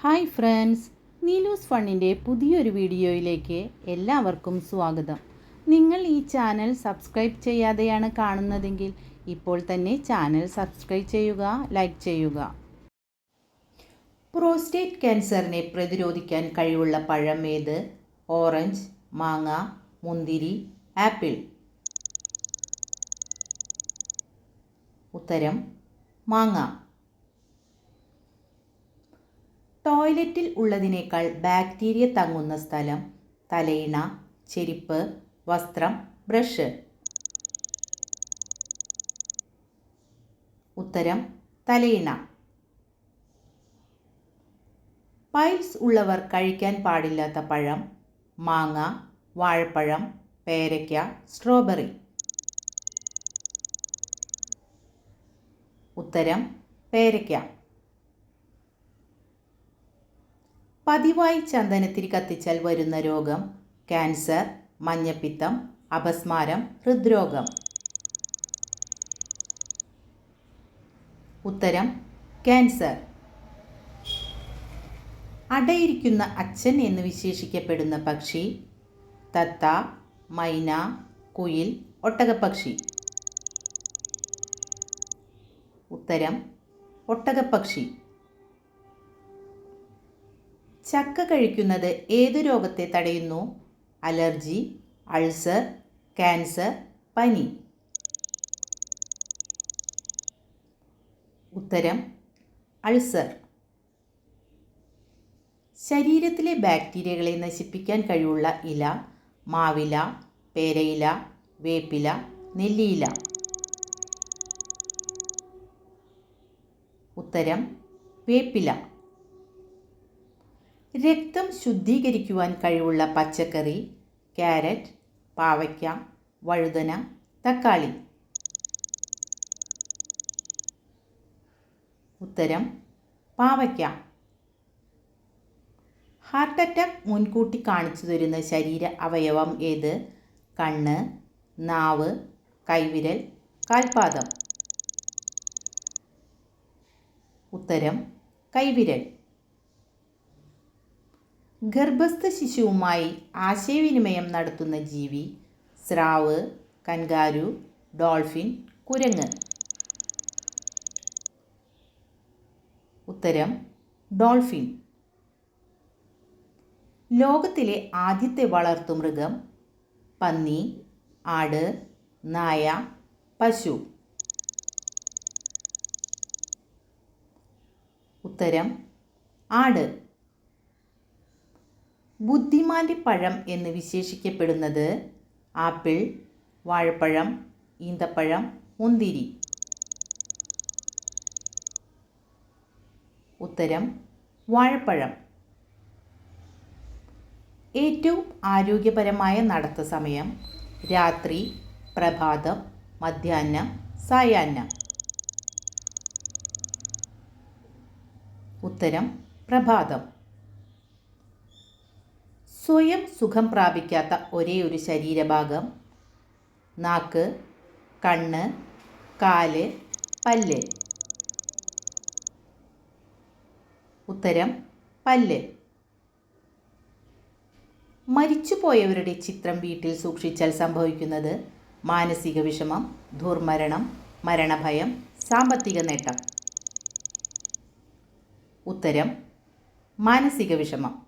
Hi friends, നീലൂസ് ഫണ്ണിൻ്റെ പുതിയൊരു വീഡിയോയിലേക്ക് എല്ലാവർക്കും സ്വാഗതം. നിങ്ങൾ ഈ ചാനൽ സബ്സ്ക്രൈബ് ചെയ്യാതെയാണ് കാണുന്നതെങ്കിൽ ഇപ്പോൾ തന്നെ ചാനൽ സബ്സ്ക്രൈബ് ചെയ്യുക, ലൈക്ക് ചെയ്യുക. പ്രോസ്റ്റേറ്റ് ക്യാൻസറിനെ പ്രതിരോധിക്കാൻ കഴിവുള്ള പഴം ഏത്? ഓറഞ്ച്, മാങ്ങ, മുന്തിരി, ആപ്പിൾ. ഉത്തരം മാങ്ങ. ടോയ്ലറ്റിൽ ഉള്ളതിനേക്കാൾ ബാക്ടീരിയ തങ്ങുന്ന സ്ഥലം? തലയിണ, ചെരിപ്പ്, വസ്ത്രം, ബ്രഷ്. ഉത്തരം തലയിണ. പൈൽസ് ഉള്ളവർ കഴിക്കാൻ പാടില്ലാത്ത പഴം? മാങ്ങ, വാഴപ്പഴം, പേരയ്ക്ക, സ്ട്രോബെറി. ഉത്തരം പേരയ്ക്ക. പതിവായി ചന്ദനത്തിരി കത്തിച്ചാൽ വരുന്ന രോഗം? ക്യാൻസർ, മഞ്ഞപ്പിത്തം, അപസ്മാരം, ഹൃദ്രോഗം. ഉത്തരം ക്യാൻസർ. അടയിരിക്കുന്ന അച്ഛൻ എന്ന് വിശേഷിക്കപ്പെടുന്ന പക്ഷി? തത്ത, മൈന, കുയിൽ, ഒട്ടകപ്പക്ഷി. ഉത്തരം ഒട്ടകപ്പക്ഷി. ചക്ക കഴിക്കുന്നത് ഏതു രോഗത്തെ തടയുന്നു? അലർജി, അൾസർ, ക്യാൻസർ, പനി. ഉത്തരം അൾസർ. ശരീരത്തിലെ ബാക്ടീരിയകളെ നശിപ്പിക്കാൻ കഴിവുള്ള ഇല? മാവില, പേരയില, വേപ്പില, നെല്ലിയില. ഉത്തരം വേപ്പില. രക്തം ശുദ്ധീകരിക്കുവാൻ കഴിവുള്ള പച്ചക്കറി? ക്യാരറ്റ്, പാവയ്ക്ക, വഴുതന, തക്കാളി. ഉത്തരം പാവയ്ക്ക. ഹാർട്ട് അറ്റാക്ക് മുൻകൂട്ടി കാണിച്ചു തരുന്ന ശരീര അവയവം ഏത്? കണ്ണ്, നാവ്, കൈവിരൽ, കാൽപാദം. ഉത്തരം കൈവിരൽ. ഗർഭസ്ഥ ശിശുവുമായി ആശയവിനിമയം നടത്തുന്ന ജീവി? സ്രാവ്, കൻഗാരു, ഡോൾഫിൻ, കുരങ്ങ്. ഉത്തരം ഡോൾഫിൻ. ലോകത്തിലെ ആദ്യത്തെ വളർത്തുമൃഗം? പന്നി, ആട്, നായ, പശു. ഉത്തരം ആട്. ബുദ്ധിമാന്റെ പഴം എന്ന് വിശേഷിക്കപ്പെടുന്നത്? ആപ്പിൾ, വാഴപ്പഴം, ഈന്തപ്പഴം, മുന്തിരി. ഉത്തരം വാഴപ്പഴം. ഏറ്റവും ആരോഗ്യപരമായ നടത്ത സമയം? രാത്രി, പ്രഭാതം, മധ്യാഹ്നം, സായാഹ്നം. ഉത്തരം പ്രഭാതം. സ്വയം സുഖം പ്രാപിക്കാത്ത ഒരേയൊരു ശരീരഭാഗം? നാക്ക്, കണ്ണ്, കാല്, പല്ല്. ഉത്തരം പല്ല്. മരിച്ചുപോയവരുടെ ചിത്രം വീട്ടിൽ സൂക്ഷിച്ചാൽ സംഭവിക്കുന്നത്? മാനസിക വിഷമം, ദുർമരണം, മരണഭയം, സാമ്പത്തിക നേട്ടം. ഉത്തരം മാനസിക വിഷമം.